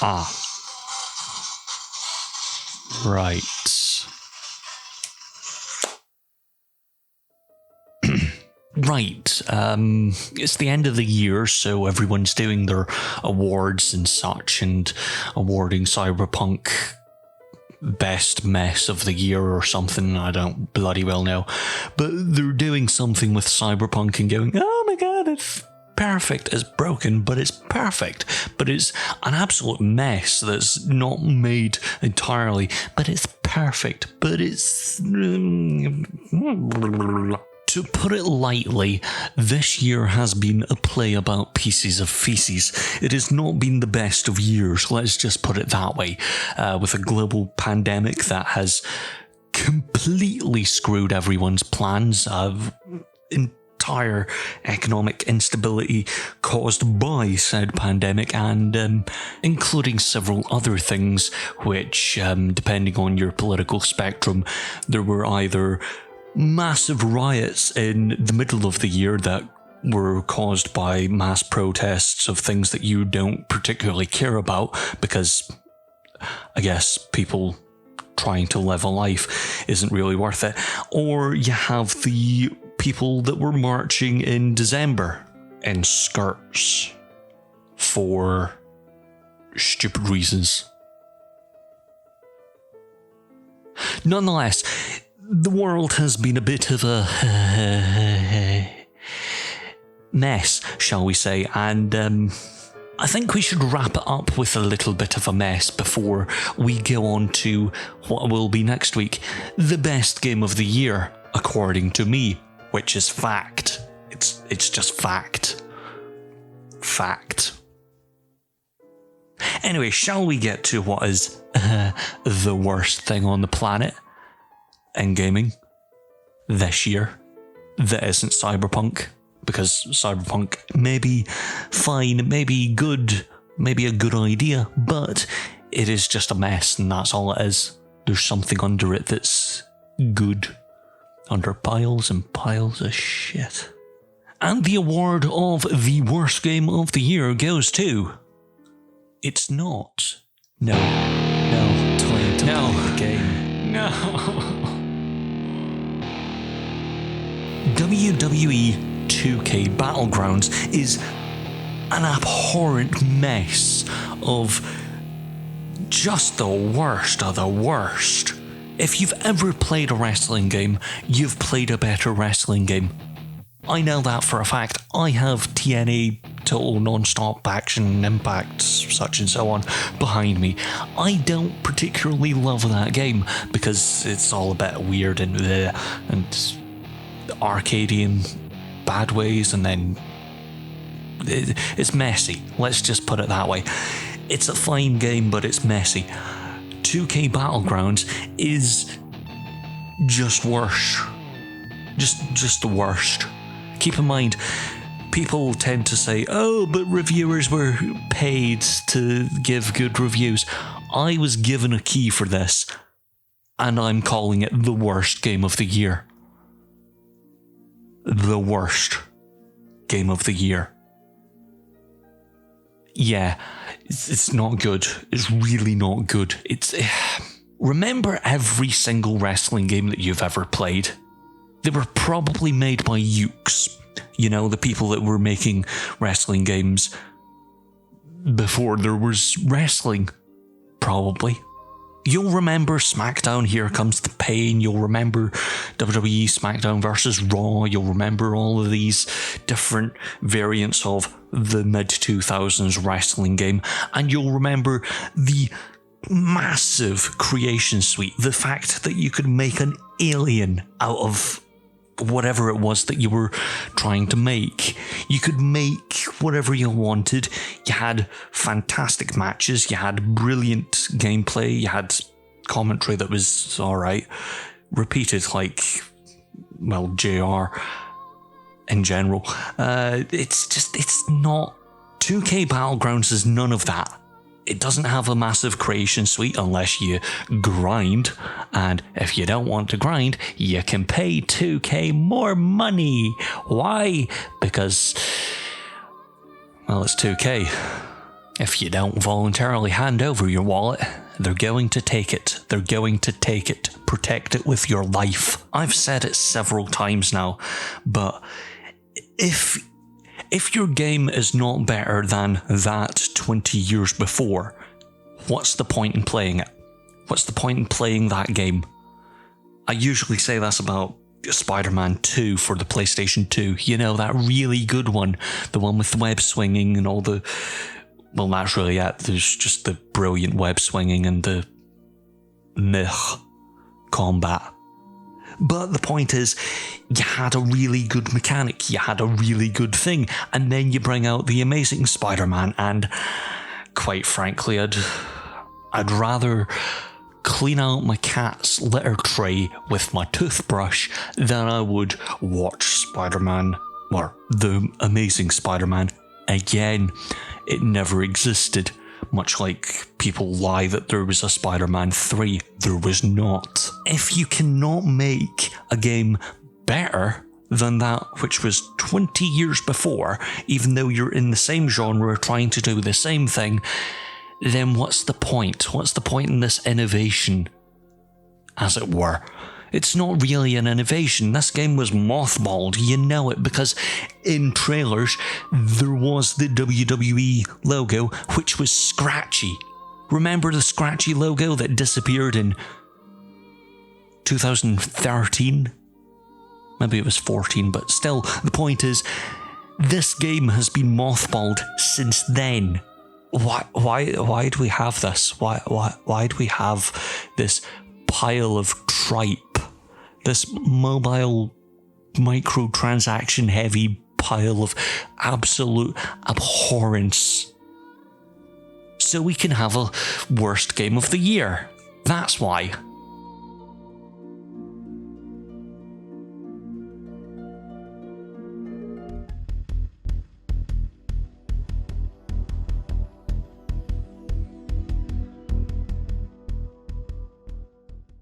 Ah. Right. Right. It's the end of the year, so everyone's doing their awards and such, and awarding Cyberpunk best mess of the year or something. I don't bloody well know. But they're doing something with Cyberpunk and going, oh my god, it's perfect. It's broken, but it's perfect. But it's an absolute mess that's not made entirely, but it's perfect. But it's... To put it lightly, this year has been a play about pieces of feces. It has not been the best of years, let's just put it that way, with a global pandemic that has completely screwed everyone's plans, entire economic instability caused by said pandemic, and including several other things which, depending on your political spectrum, there were either massive riots in the middle of the year that were caused by mass protests of things that you don't particularly care about because, I guess, people trying to live a life isn't really worth it. Or you have the people that were marching in December in skirts for stupid reasons. Nonetheless, the world has been a bit of a mess, shall we say, and I think we should wrap it up with a little bit of a mess before we go on to what will be next week. The best game of the year, according to me, which is fact. It's just fact. Fact. Anyway, shall we get to what is the worst thing on the planet in gaming this year that isn't Cyberpunk? Because Cyberpunk may be fine, maybe good, maybe a good idea, but it is just a mess, and that's all it is. There's something under it that's good. Under piles and piles of shit. And the award of the worst game of the year goes to... It's not. No. Time to play the game. No. WWE 2K Battlegrounds is an abhorrent mess of just the worst of the worst. If you've ever played a wrestling game, you've played a better wrestling game. I know that for a fact. I have TNA, Total Non-Stop Action, Impact, such and so on, behind me. I don't particularly love that game because it's all a bit weird and arcadey in bad ways, and then it's messy. Let's just put it that way. It's a fine game, but it's messy. 2K Battlegrounds is just worse. Just the worst. Keep in mind, people tend to say, oh, but reviewers were paid to give good reviews. I was given a key for this, and I'm calling it the worst game of the year. The worst game of the year. Yeah, it's not good. It's really not good. Remember every single wrestling game that you've ever played? They were probably made by Ukes. You know, the people that were making wrestling games before there was wrestling. Probably. You'll remember SmackDown, Here Comes the Pain. You'll remember WWE SmackDown vs. Raw. You'll remember all of these different variants of the mid-2000s wrestling game. And you'll remember the massive creation suite. The fact that you could make an alien out of whatever it was that you were trying to make. You could make whatever you wanted. You had fantastic matches. You had brilliant gameplay. You had commentary that was alright. Repeated like, well, JR in general. It's not... 2K Battlegrounds is none of that. It doesn't have a massive creation suite unless you grind, and if you don't want to grind, you can pay 2K more money. Why? Because, well, it's 2K. If you don't voluntarily hand over your wallet, they're going to take it. They're going to take it. Protect it with your life. I've said it several times now, but if your game is not better than that 20 years before, what's the point in playing it? What's the point in playing that game? I usually say that's about Spider-Man 2 for the PlayStation 2. You know, that really good one. The one with the web swinging and all the... Well, that's really it. There's just the brilliant web swinging and the combat. But the point is, you had a really good mechanic, you had a really good thing, and then you bring out the Amazing Spider-Man, and quite frankly, I'd rather clean out my cat's litter tray with my toothbrush than I would watch Spider-Man, or the Amazing Spider-Man, again. It never existed. Much like people lie that there was a Spider-Man 3, there was not. If you cannot make a game better than that which was 20 years before, even though you're in the same genre trying to do the same thing, then what's the point? What's the point in this innovation, as it were? It's not really an innovation. This game was mothballed, you know it, because in trailers there was the WWE logo, which was scratchy. Remember the scratchy logo that disappeared in 2013? Maybe it was 14, but still, the point is, this game has been mothballed since then. Why do we have this? Why do we have this pile of tripe? This mobile microtransaction heavy pile of absolute abhorrence. So we can have a worst game of the year. That's why.